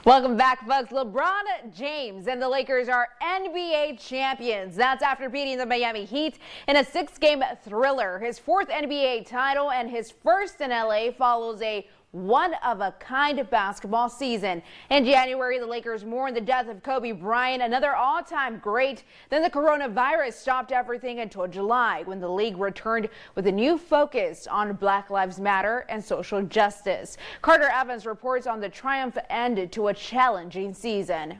Welcome back, folks. LeBron James and the Lakers are NBA champions. That's after beating the Miami Heat in a 6-game thriller. His 4th NBA title and his first in LA follows a one-of-a-kind basketball season. In January, the Lakers mourned the death of Kobe Bryant, another all-time great. Then the coronavirus stopped everything until July, when the league returned with a new focus on Black Lives Matter and social justice. Carter Evans reports on the triumph end to a challenging season.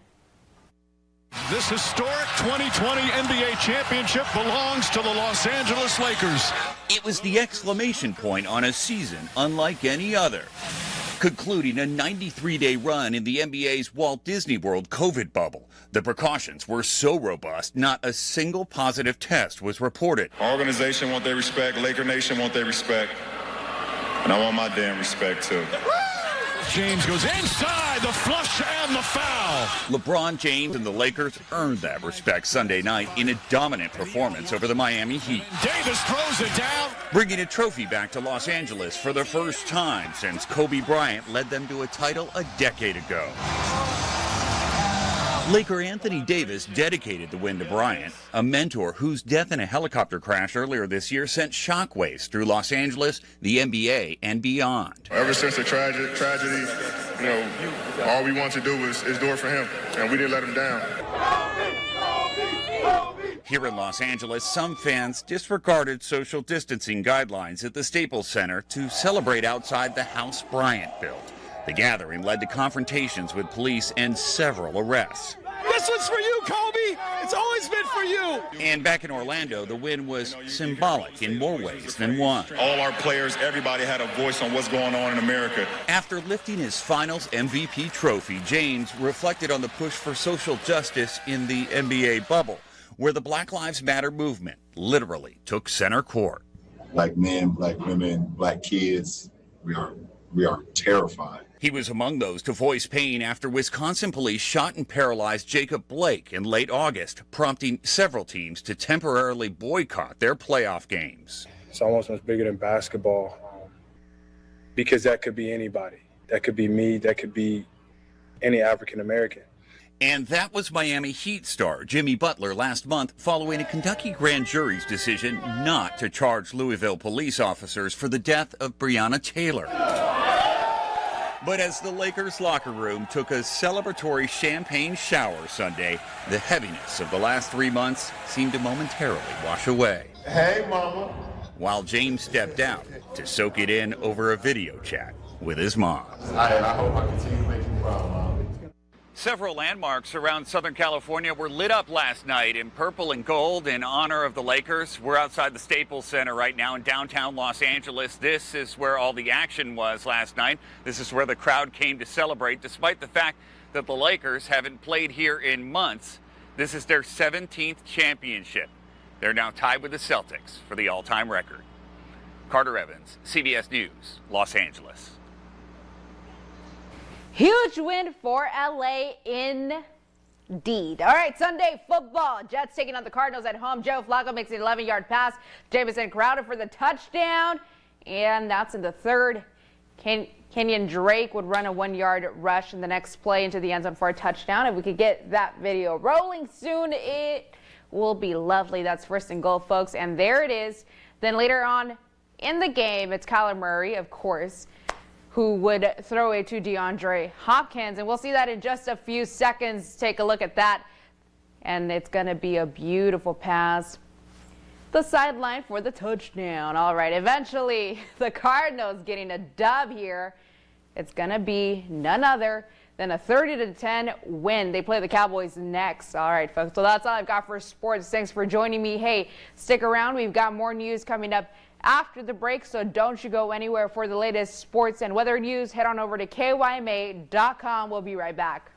This historic 2020 NBA championship belongs to the Los Angeles Lakers. It was the exclamation point on a season unlike any other, concluding a 93-day run in the NBA's Walt Disney World COVID bubble. The precautions were so robust, not a single positive test was reported. Organization want their respect, Laker Nation want their respect, and I want my damn respect too. James goes inside, the flush and the foul. LeBron James and the Lakers earned that respect Sunday night in a dominant performance over the Miami Heat. Davis throws it down, bringing a trophy back to Los Angeles for the first time since Kobe Bryant led them to a title a decade ago. Laker Anthony Davis dedicated the win to Bryant, a mentor whose death in a helicopter crash earlier this year sent shockwaves through Los Angeles, the NBA, and beyond. Ever since the tragedy, all we want to do is do it for him, and we didn't let him down. Here in Los Angeles, some fans disregarded social distancing guidelines at the Staples Center to celebrate outside the house Bryant built. The gathering led to confrontations with police and several arrests. This one's for you, Kobe! It's always been for you! And back in Orlando, the win was symbolic in more ways than one. All our players, everybody had a voice on what's going on in America. After lifting his finals MVP trophy, James reflected on the push for social justice in the NBA bubble, where the Black Lives Matter movement literally took center court. Black men, black women, black kids, we are terrified. He was among those to voice pain after Wisconsin police shot and paralyzed Jacob Blake in late August, prompting several teams to temporarily boycott their playoff games. It's almost much bigger than basketball, because that could be anybody. That could be me. That could be any African American. And that was Miami Heat star Jimmy Butler last month following a Kentucky grand jury's decision not to charge Louisville police officers for the death of Breonna Taylor. But as the Lakers locker room took a celebratory champagne shower Sunday, the heaviness of the last 3 months seemed to momentarily wash away. Hey, Mama. While James stepped out to soak it in over a video chat with his mom. I hope I continue to make you proud, Mom. Several landmarks around Southern California were lit up last night in purple and gold in honor of the Lakers. We're outside the Staples Center right now in downtown Los Angeles. This is where all the action was last night. This is where the crowd came to celebrate, despite the fact that the Lakers haven't played here in months. This is their 17th championship. They're now tied with the Celtics for the all-time record. Carter Evans, CBS News, Los Angeles. Huge win for LA indeed. All right, Sunday football. Jets taking on the Cardinals at home. Joe Flacco makes an 11-yard pass. Jamison Crowder for the touchdown. And that's in the third. Kenyon Drake would run a 1-yard rush in the next play into the end zone for a touchdown. If we could get that video rolling soon, it will be lovely. That's first and goal, folks. And there it is. Then later on in the game, it's Kyler Murray, of course, who would throw it to DeAndre Hopkins. And we'll see that in just a few seconds. Take a look at that. And it's going to be a beautiful pass. The sideline for the touchdown. All right, eventually the Cardinals getting a dub here. It's going to be none other than a 30-10 win. They play the Cowboys next. All right, folks. So that's all I've got for sports. Thanks for joining me. Hey, stick around. We've got more news coming up after the break, so don't you go anywhere for the latest sports and weather news. Head on over to KYMA.com. We'll be right back.